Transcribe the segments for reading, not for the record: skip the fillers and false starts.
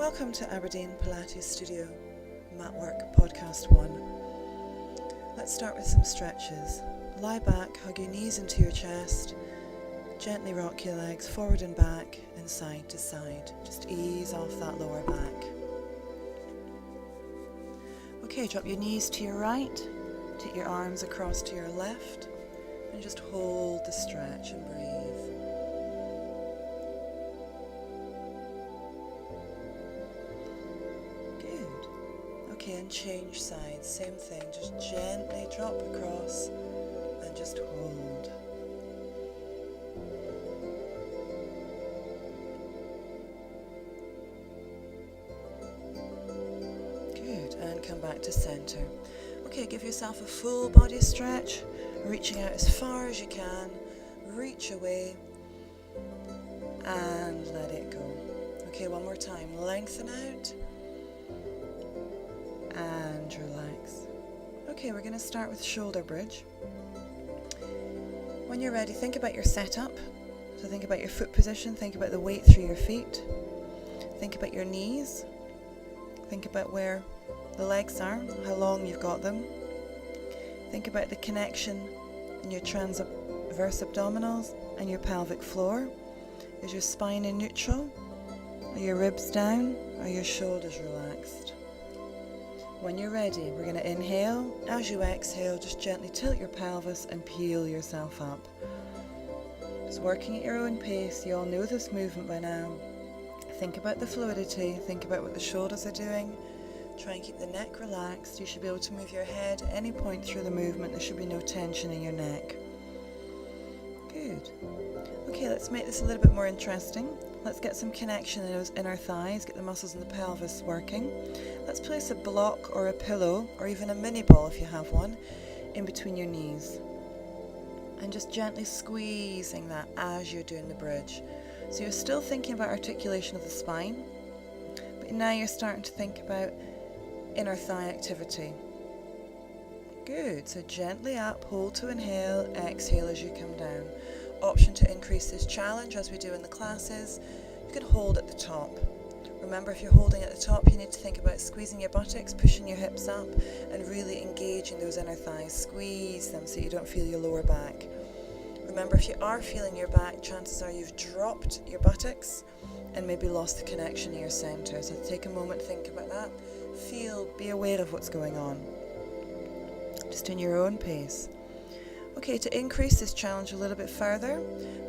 Welcome to Aberdeen Pilates Studio, MatWork Podcast 1. Let's start with some stretches. Lie back, hug your knees into your chest, gently rock your legs forward and back and side to side. Just ease off that lower back. Okay, drop your knees to your right, take your arms across to your left, and just hold the stretch and breathe. Okay, and change sides, same thing, just gently drop across and just hold. Good, and come back to center. Okay, give yourself a full body stretch, reaching out as far as you can, reach away and let it go. Okay, one more time, lengthen out and relax. Okay, we're going to start with shoulder bridge. When you're ready, think about your setup. So think about your foot position, think about the weight through your feet, think about your knees, think about where the legs are, how long you've got them. Think about the connection in your transverse abdominals and your pelvic floor. Is your spine in neutral? Are your ribs down? Are your shoulders relaxed? When you're ready, we're going to inhale. As you exhale, just gently tilt your pelvis and peel yourself up. Just working at your own pace. You all know this movement by now. Think about the fluidity. Think about what the shoulders are doing. Try and keep the neck relaxed. You should be able to move your head at any point through the movement. There should be no tension in your neck. Good. Okay, let's make this a little bit more interesting. Let's get some connection in those inner thighs, get the muscles in the pelvis working. Let's place a block or a pillow, or even a mini ball if you have one, in between your knees. And just gently squeezing that as you're doing the bridge. So you're still thinking about articulation of the spine, but now you're starting to think about inner thigh activity. Good, so gently up, hold to inhale, exhale as you come down. Option to increase this challenge as we do in the classes. You can hold at the top. Remember, if you're holding at the top, you need to think about squeezing your buttocks, pushing your hips up, and really engaging those inner thighs. Squeeze them so you don't feel your lower back. Remember, if you are feeling your back, chances are you've dropped your buttocks and maybe lost the connection to your center. So take a moment, think about that. Feel, be aware of what's going on. Just in your own pace. Okay, to increase this challenge a little bit further,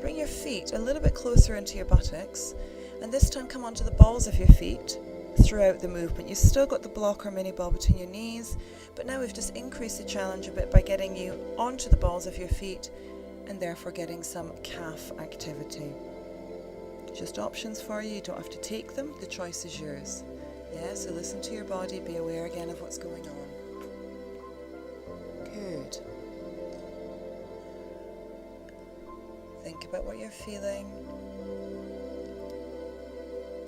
bring your feet a little bit closer into your buttocks, and this time come onto the balls of your feet throughout the movement. You've still got the block or mini ball between your knees, but now we've just increased the challenge a bit by getting you onto the balls of your feet and therefore getting some calf activity. Just options for you, you don't have to take them, the choice is yours. Yeah, so listen to your body, be aware again of what's going on. Good. Think about what you're feeling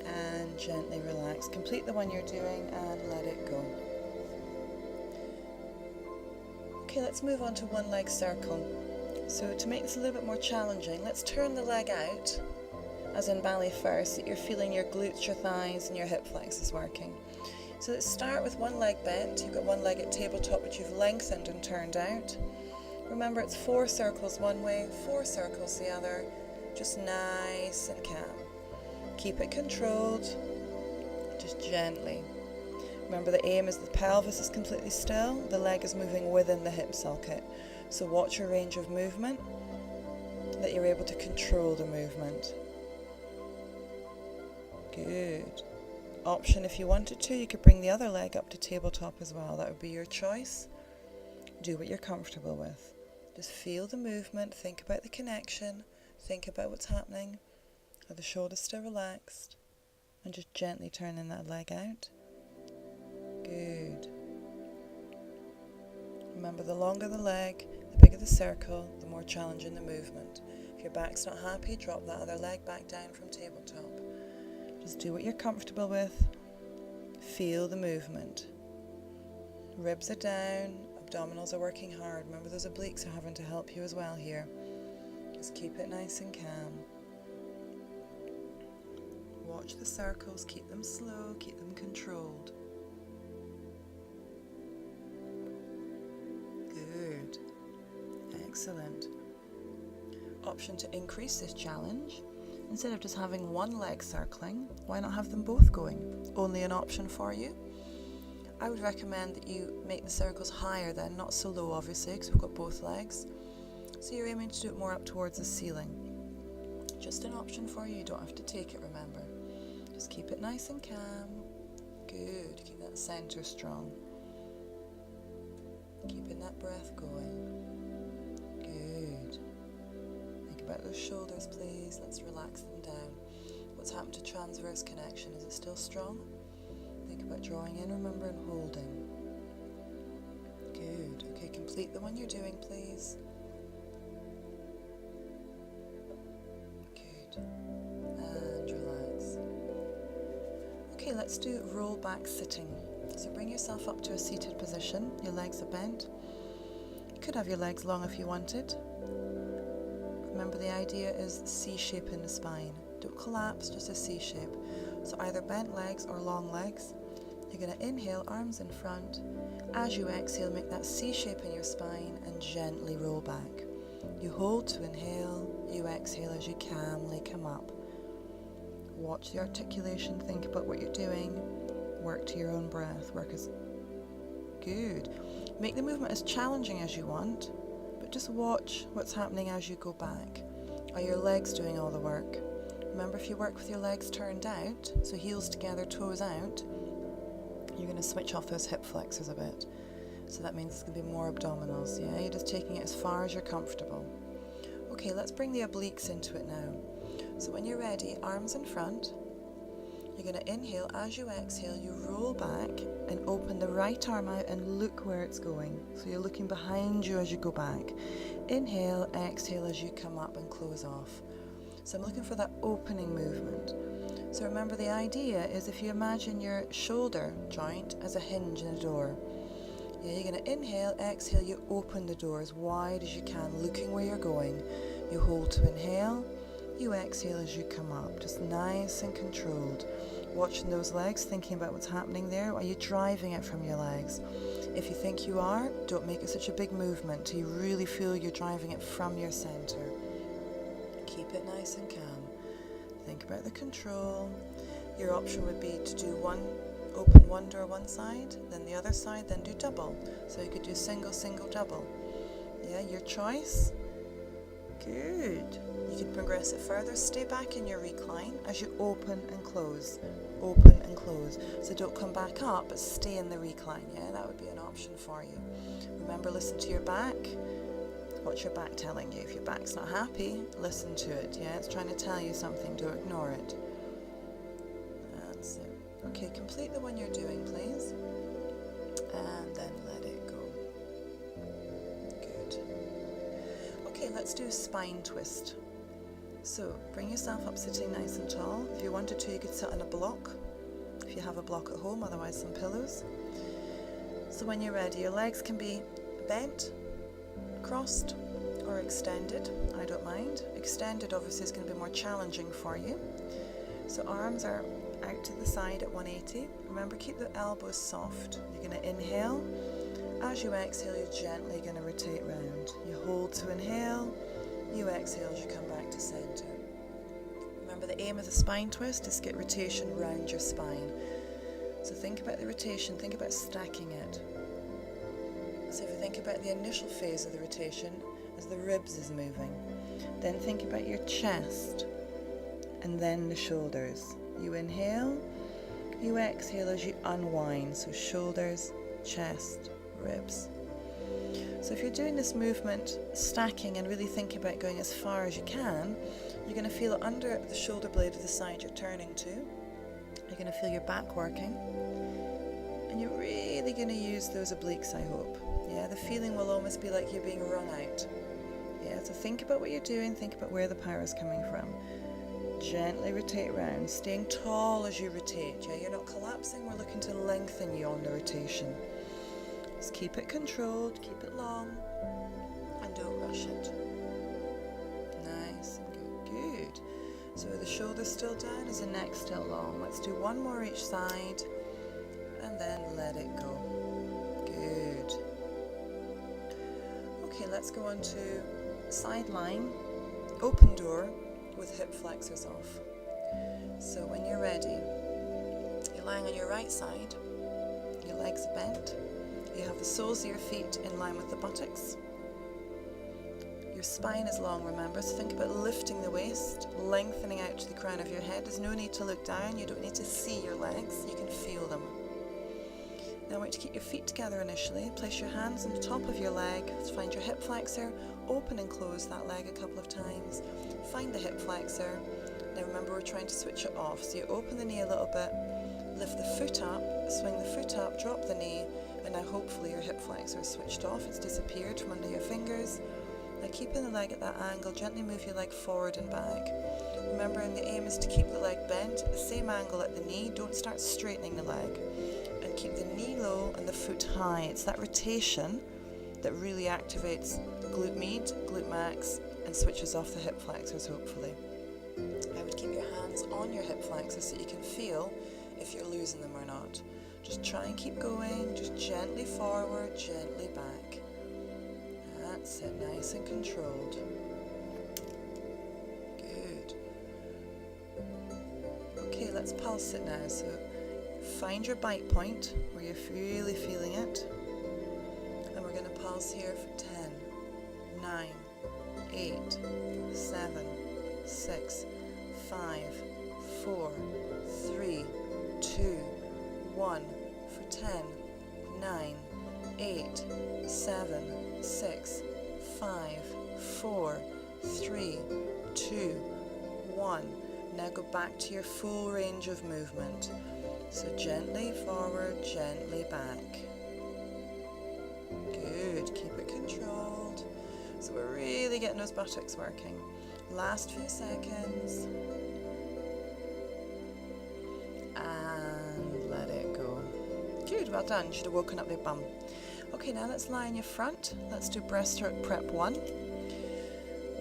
and gently relax. Complete the one you're doing and let it go. Okay, let's move on to one leg circle. So to make this a little bit more challenging, let's turn the leg out, as in belly first, so that you're feeling your glutes, your thighs and your hip flexors working. So let's start with one leg bent. You've got one leg at tabletop which you've lengthened and turned out. Remember, it's 4 circles one way, 4 circles the other, just nice and calm. Keep it controlled, just gently. Remember, the aim is the pelvis is completely still, the leg is moving within the hip socket. So watch your range of movement, that you're able to control the movement. Good. Option, if you wanted to, you could bring the other leg up to tabletop as well. That would be your choice. Do what you're comfortable with. Just feel the movement, think about the connection, think about what's happening. Are the shoulders still relaxed? And just gently turning that leg out. Good. Remember, the longer the leg, the bigger the circle, the more challenging the movement. If your back's not happy, drop that other leg back down from tabletop. Just do what you're comfortable with. Feel the movement. Ribs are down. Abdominals are working hard. Remember, those obliques are having to help you as well here. Just keep it nice and calm. Watch the circles, keep them slow, keep them controlled. Good. Excellent. Option to increase this challenge. Instead of just having one leg circling, why not have them both going? Only an option for you. I would recommend that you make the circles higher then, not so low obviously, because we've got both legs. So you're aiming to do it more up towards the ceiling. Just an option for you, you don't have to take it, remember. Just keep it nice and calm. Good, keep that center strong. Keeping that breath going. Good. Think about those shoulders, please. Let's relax them down. What's happened to transverse connection? Is it still strong? Think about drawing in, remember, and holding. Good. Okay, complete the one you're doing, please. Good. And relax. Okay, let's do roll back sitting. So bring yourself up to a seated position. Your legs are bent. You could have your legs long if you wanted. Remember, the idea is C shape in the spine. Don't collapse, just a C shape. So either bent legs or long legs. You're going to inhale, arms in front. As you exhale, make that C shape in your spine and gently roll back. You hold to inhale, you exhale as you calmly come up. Watch the articulation, think about what you're doing. Work to your own breath. Work as good. Make the movement as challenging as you want, but just watch what's happening as you go back. Are your legs doing all the work? Remember, if you work with your legs turned out, so heels together, toes out, you're going to switch off those hip flexors a bit. So that means it's going to be more abdominals, yeah? You're just taking it as far as you're comfortable. Okay, let's bring the obliques into it now. So when you're ready, arms in front. You're going to inhale. As you exhale, you roll back and open the right arm out and look where it's going. So you're looking behind you as you go back. Inhale, exhale as you come up and close off. So I'm looking for that opening movement. So remember, the idea is if you imagine your shoulder joint as a hinge in a door. Yeah, you're going to inhale, exhale, you open the door as wide as you can, looking where you're going. You hold to inhale, you exhale as you come up, just nice and controlled. Watching those legs, thinking about what's happening there. Are you driving it from your legs? If you think you are, don't make it such a big movement till you really feel you're driving it from your center. Keep it nice and calm. Think about the control. Your option would be to do open one door one side, then the other side, then do double. So you could do single, single, double. Yeah, your choice. Good. You could progress it further. Stay back in your recline as you open and close. Open and close. So don't come back up, but stay in the recline. Yeah, that would be an option for you. Remember, listen to your back. What's your back telling you? If your back's not happy, listen to it. Yeah, it's trying to tell you something. Don't ignore it. That's it. Okay, complete the one you're doing, please. And then let it go. Good. Okay, let's do a spine twist. So, bring yourself up sitting nice and tall. If you wanted to, you could sit on a block. If you have a block at home, otherwise some pillows. So when you're ready, your legs can be bent, crossed, or extended. I don't mind. Extended obviously is going to be more challenging for you. So arms are out to the side at 180. Remember, keep the elbows soft. You're going to inhale. As you exhale, you're gently going to rotate round. You hold to inhale. You exhale as you come back to center. Remember, the aim of the spine twist is to get rotation around your spine. So think about the rotation. Think about stacking it. So if you think about the initial phase of the rotation as the ribs is moving, then think about your chest and then the shoulders. You inhale, you exhale as you unwind. So shoulders, chest, ribs. So if you're doing this movement, stacking and really thinking about going as far as you can, you're going to feel it under the shoulder blade of the side you're turning to. You're going to feel your back working. And you're really going to use those obliques, I hope. Yeah, the feeling will almost be like you're being wrung out. Yeah, so think about what you're doing, think about where the power is coming from. Gently rotate around, staying tall as you rotate. Yeah, you're not collapsing, we're looking to lengthen you on the rotation. Just keep it controlled, keep it long, and don't rush it. Nice and good. Good. So So the shoulders still down, is the neck still long? Let's do one more each side and then let it go. Good. Okay, let's go on to side lying, open door with hip flexors off. So when you're ready, you're lying on your right side, your legs are bent, you have the soles of your feet in line with the buttocks. Your spine is long, remember, so think about lifting the waist, lengthening out to the crown of your head. There's no need to look down, you don't need to see your legs, you can feel them. Now I want you to keep your feet together initially. Place your hands on the top of your leg, find your hip flexor, open and close that leg a couple of times. Find the hip flexor. Now remember, we're trying to switch it off, so you open the knee a little bit, lift the foot up, swing the foot up, drop the knee, and now hopefully your hip flexor is switched off, it's disappeared from under your fingers. Now keeping the leg at that angle, gently move your leg forward and back. Remembering the aim is to keep the leg bent at the same angle at the knee, don't start straightening the leg. And keep the knee low and the foot high. It's that rotation that really activates glute med, glute max, and switches off the hip flexors hopefully. I would keep your hands on your hip flexors so you can feel if you're losing them or not. Just try and keep going, just gently forward, gently back. That's it, nice and controlled. Good. Okay, let's pulse it now. So find your bite point where you're really feeling it. And we're going to pulse here for 10, 9, 8, 7, 6, 5, 4, 3, 2, 1. For 10, 9, 8, 7, 6, 5, 4, 3, 2, 1. Now go back to your full range of movement. So gently forward, gently back. Good, keep it controlled. So we're really getting those buttocks working. Last few seconds. And let it go. Good, well done. You should have woken up their bum. Okay, now let's lie on your front. Let's do breaststroke prep 1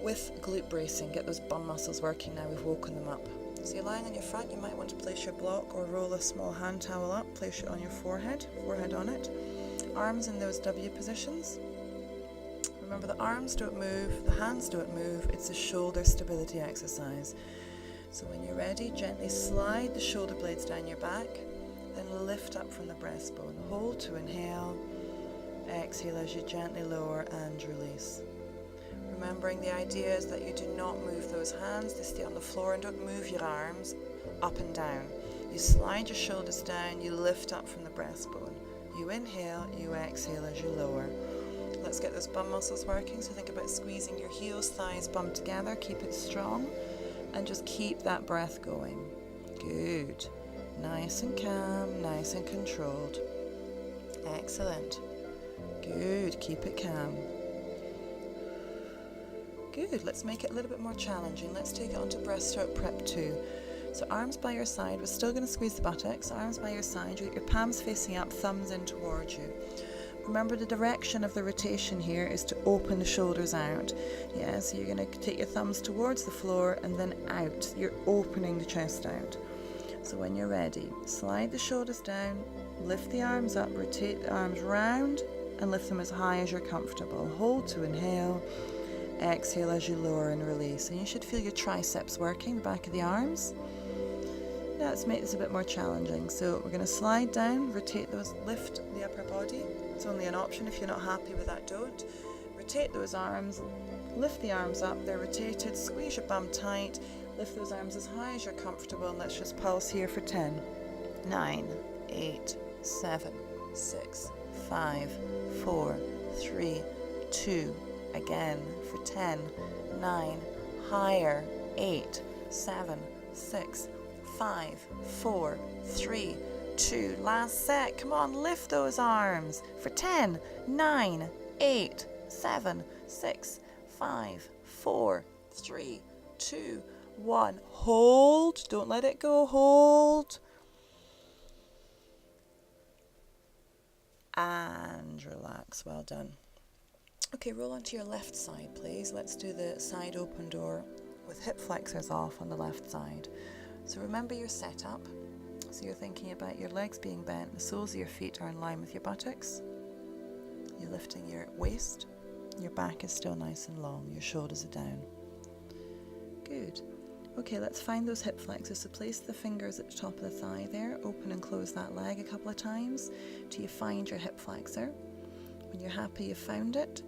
with glute bracing. Get those bum muscles working now, we've woken them up. So you're lying on your front, you might want to place your block or roll a small hand towel up, place it on your forehead on it. Arms in those W positions. Remember, the arms don't move, the hands don't move, it's a shoulder stability exercise. So when you're ready, gently slide the shoulder blades down your back, then lift up from the breastbone. Hold to inhale, exhale as you gently lower and release. Remembering the idea is that you do not move those hands, they stay on the floor, and don't move your arms up and down. You slide your shoulders down, you lift up from the breastbone. You inhale, you exhale as you lower. Let's get those bum muscles working, so think about squeezing your heels, thighs, bum together, keep it strong, and just keep that breath going. Good. Nice and calm, nice and controlled. Excellent. Good, keep it calm. Good, let's make it a little bit more challenging. Let's take it onto breaststroke prep 2. So arms by your side, we're still going to squeeze the buttocks, arms by your side, you get your palms facing up, thumbs in towards you. Remember, the direction of the rotation here is to open the shoulders out. Yeah, so you're going to take your thumbs towards the floor and then out. You're opening the chest out. So when you're ready, slide the shoulders down, lift the arms up, rotate the arms round and lift them as high as you're comfortable. Hold to inhale, exhale as you lower and release. And you should feel your triceps working, the back of the arms. Now let's make this a bit more challenging. So we're going to slide down, rotate those, lift the upper body. It's only an option. If you're not happy with that, don't. Rotate those arms, lift the arms up, they're rotated, squeeze your bum tight, lift those arms as high as you're comfortable, and let's just pulse here for 10, 9, 8, 7, 6, 5, 4, 3, 2, again for 10, 9, higher, 8, 7, 6, 5, 4, 3, 2, last set, come on, lift those arms for 10, 9, 8, 7, 6, 5, 4, 3, 2, 1, hold, don't let it go, hold, and relax, well done. Okay, roll onto your left side please, let's do the side open door with hip flexors off on the left side. So remember your setup. So you're thinking about your legs being bent, the soles of your feet are in line with your buttocks. You're lifting your waist, your back is still nice and long, your shoulders are down. Good. Okay, let's find those hip flexors. So place the fingers at the top of the thigh there, open and close that leg a couple of times till you find your hip flexor. When you're happy you've found it,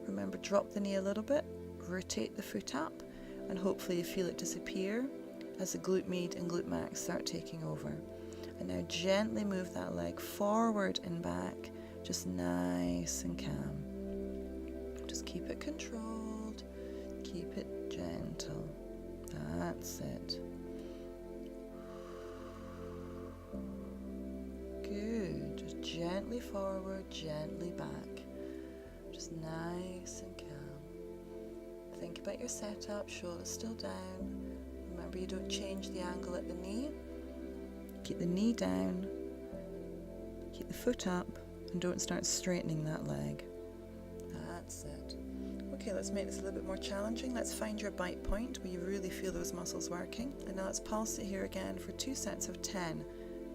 remember drop the knee a little bit, rotate the foot up, and hopefully you feel it disappear as the glute med and glute max start taking over. And now gently move that leg forward and back, just nice and calm. Just keep it controlled, keep it gentle. That's it. Good. Just gently forward, gently back. Just nice and calm. Think about your setup, shoulders still down. Remember, you don't change the angle at the knee. Keep the knee down, keep the foot up, and don't start straightening that leg. That's it. Okay, let's make this a little bit more challenging. Let's find your bite point where you really feel those muscles working. And now let's pulse it here again for 2 sets of 10,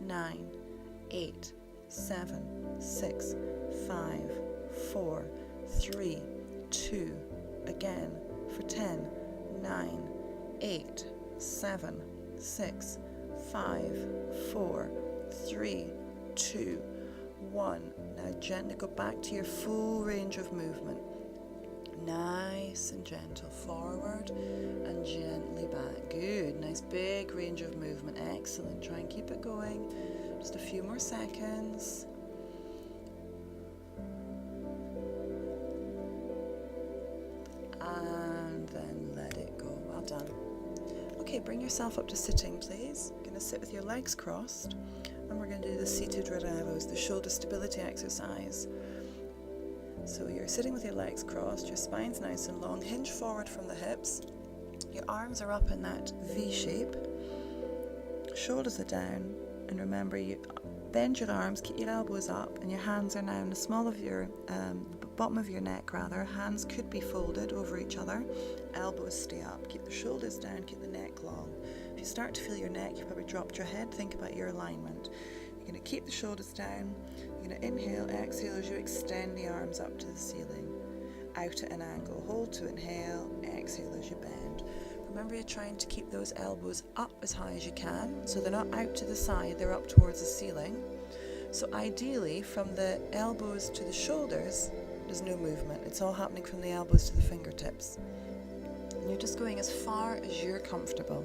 9, 8, 7, 6, 5, 4, 3, 2. Again for 10, 9, 8, 7, 6, 5, 4, 3, 2, 1. Now gently go back to your full range of movement. Nice and gentle, forward and gently back. Good, nice big range of movement. Excellent. Try and keep it going. Just a few more seconds. And then let it go. Well done. Okay, bring yourself up to sitting, please. You're going to sit with your legs crossed, and we're going to do the seated reveros, the shoulder stability exercise. So you're sitting with your legs crossed, your spine's nice and long, hinge forward from the hips, your arms are up in that V shape, shoulders are down, and remember you bend your arms, keep your elbows up, and your hands are now in the small of your, bottom of your neck rather. Hands could be folded over each other, elbows stay up, keep the shoulders down, keep the neck long. If you start to feel your neck, you probably dropped your head, think about your alignment. You're going to keep the shoulders down, you're going to inhale, exhale as you extend the arms up to the ceiling, out at an angle, hold to inhale, exhale as you bend. Remember, you're trying to keep those elbows up as high as you can, so they're not out to the side, they're up towards the ceiling. So ideally, from the elbows to the shoulders, there's no movement. It's all happening from the elbows to the fingertips. And you're just going as far as you're comfortable.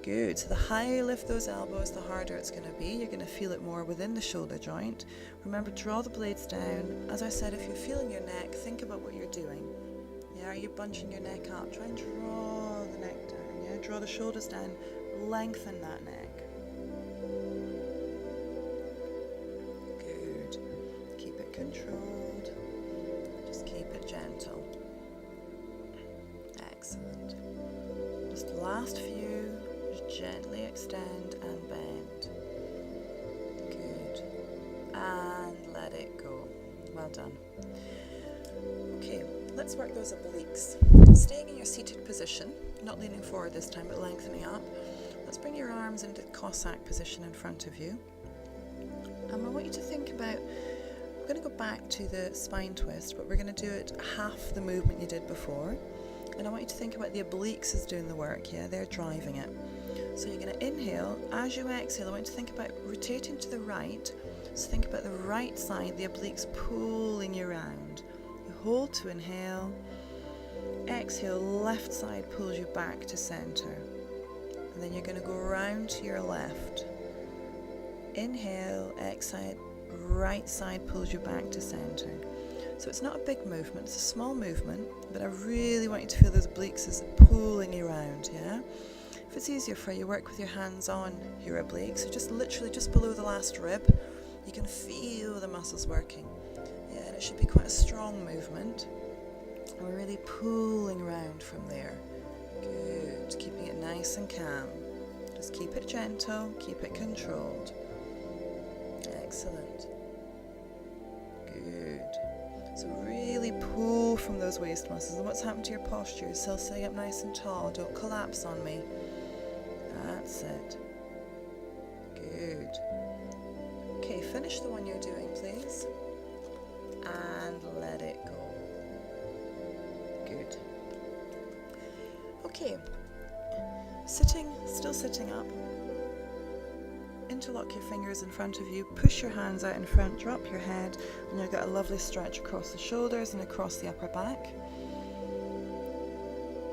Good. So the higher you lift those elbows, the harder it's going to be. You're going to feel it more within the shoulder joint. Remember, draw the blades down. As I said, if you're feeling your neck, think about what you're doing. Yeah, are you bunching your neck up? Try and draw the neck down. Yeah, draw the shoulders down. Lengthen that neck. Good. Keep it controlled. Just keep it gentle. Excellent. Just the last few. Just gently extend and bend. Good. And let it go. Well done. Okay, let's work those obliques. Staying in your seated position, not leaning forward this time, but lengthening up. Let's bring your arms into the Cossack position in front of you. And I want you to think about, we're going to go back to the spine twist, but we're going to do it half the movement you did before. And I want you to think about the obliques as doing the work, yeah? They're driving it. So you're going to inhale. As you exhale, I want you to think about rotating to the right. So think about the right side, the obliques pulling you around. You hold to inhale. Exhale, left side pulls you back to center. And then you're going to go around to your left. Inhale, exhale, right side pulls you back to center. So it's not a big movement, it's a small movement, but I really want you to feel those obliques as pulling you around, yeah? If it's easier for you, work with your hands on your obliques, so just literally just below the last rib, you can feel the muscles working. Yeah, and it should be quite a strong movement. And we're really pulling around from there. Good, keeping it nice and calm. Just keep it gentle, keep it controlled. Excellent. Good. So really pull from those waist muscles. And what's happened to your posture? You're still sitting up nice and tall. Don't collapse on me. That's it. Good. Okay, finish the one you're doing, please. And let it go. Good. Okay. Still sitting up. Interlock your fingers in front of you, push your hands out in front, drop your head, and you'll get a lovely stretch across the shoulders and across the upper back.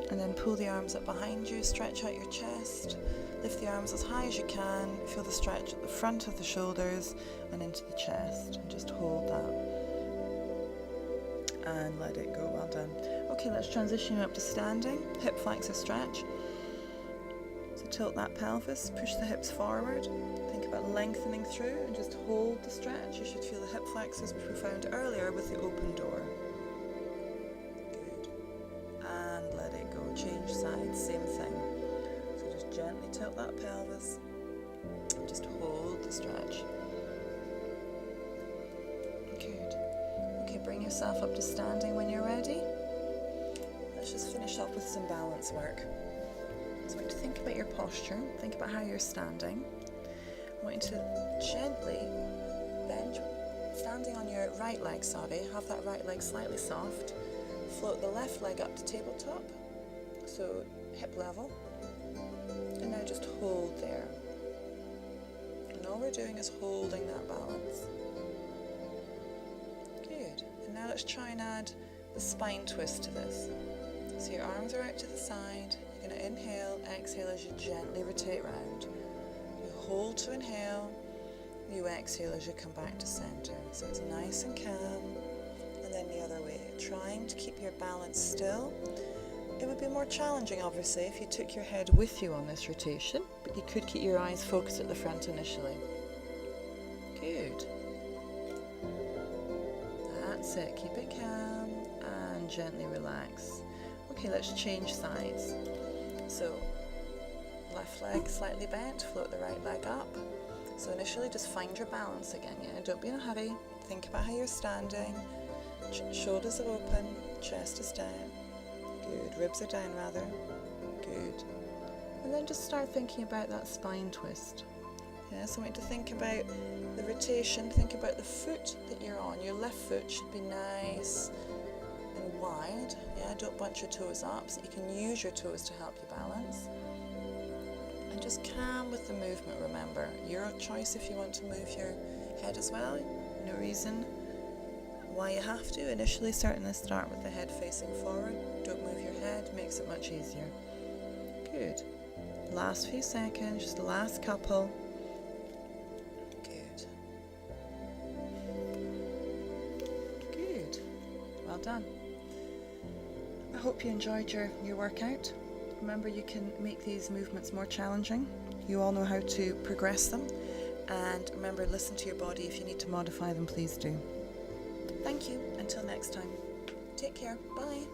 And then pull the arms up behind you, stretch out your chest, lift the arms as high as you can, feel the stretch at the front of the shoulders and into the chest, and just hold that. And let it go, well done. Okay, let's transition up to standing, hip flexor stretch. So tilt that pelvis, push the hips forward. Think about lengthening through and just hold the stretch. You should feel the hip flexors which we found earlier with the open door. Good. And let it go. Change sides, same thing. So just gently tilt that pelvis and just hold the stretch. Good. Okay, bring yourself up to standing when you're ready. Let's just finish up with some balance work. So I want you to think about your posture, think about how you're standing. I want you to gently bend, standing on your right leg, have that right leg slightly soft. Float the left leg up to tabletop, so hip level. And now just hold there. And all we're doing is holding that balance. Good. And now let's try and add the spine twist to this. So your arms are out to the side. You're going to inhale, exhale as you gently rotate round. You hold to inhale, you exhale as you come back to center. So it's nice and calm, and then the other way. Trying to keep your balance still. It would be more challenging, obviously, if you took your head with you on this rotation, but you could keep your eyes focused at the front initially. Good. That's it. Keep it calm and gently relax. Okay, let's change sides. So, left leg slightly bent, float the right leg up. So initially just find your balance again, yeah? Don't be in a hurry. Think about how you're standing. Shoulders are open, chest is down. Good, ribs are down rather. Good. And then just start thinking about that spine twist. Yeah, so I want you to think about the rotation, think about the foot that you're on. Your left foot should be nice and wide, yeah, don't bunch your toes up so you can use your toes to help you balance. And just calm with the movement, remember. Your choice if you want to move your head as well. No reason why you have to. Initially, certainly start with the head facing forward. Don't move your head, makes it much easier. Good. Last few seconds, just the last couple. Good. Good. Well done. I hope you enjoyed your workout. Remember, you can make these movements more challenging. You all know how to progress them. And remember, listen to your body. If you need to modify them, please do. Thank you. Until next time. Take care. Bye.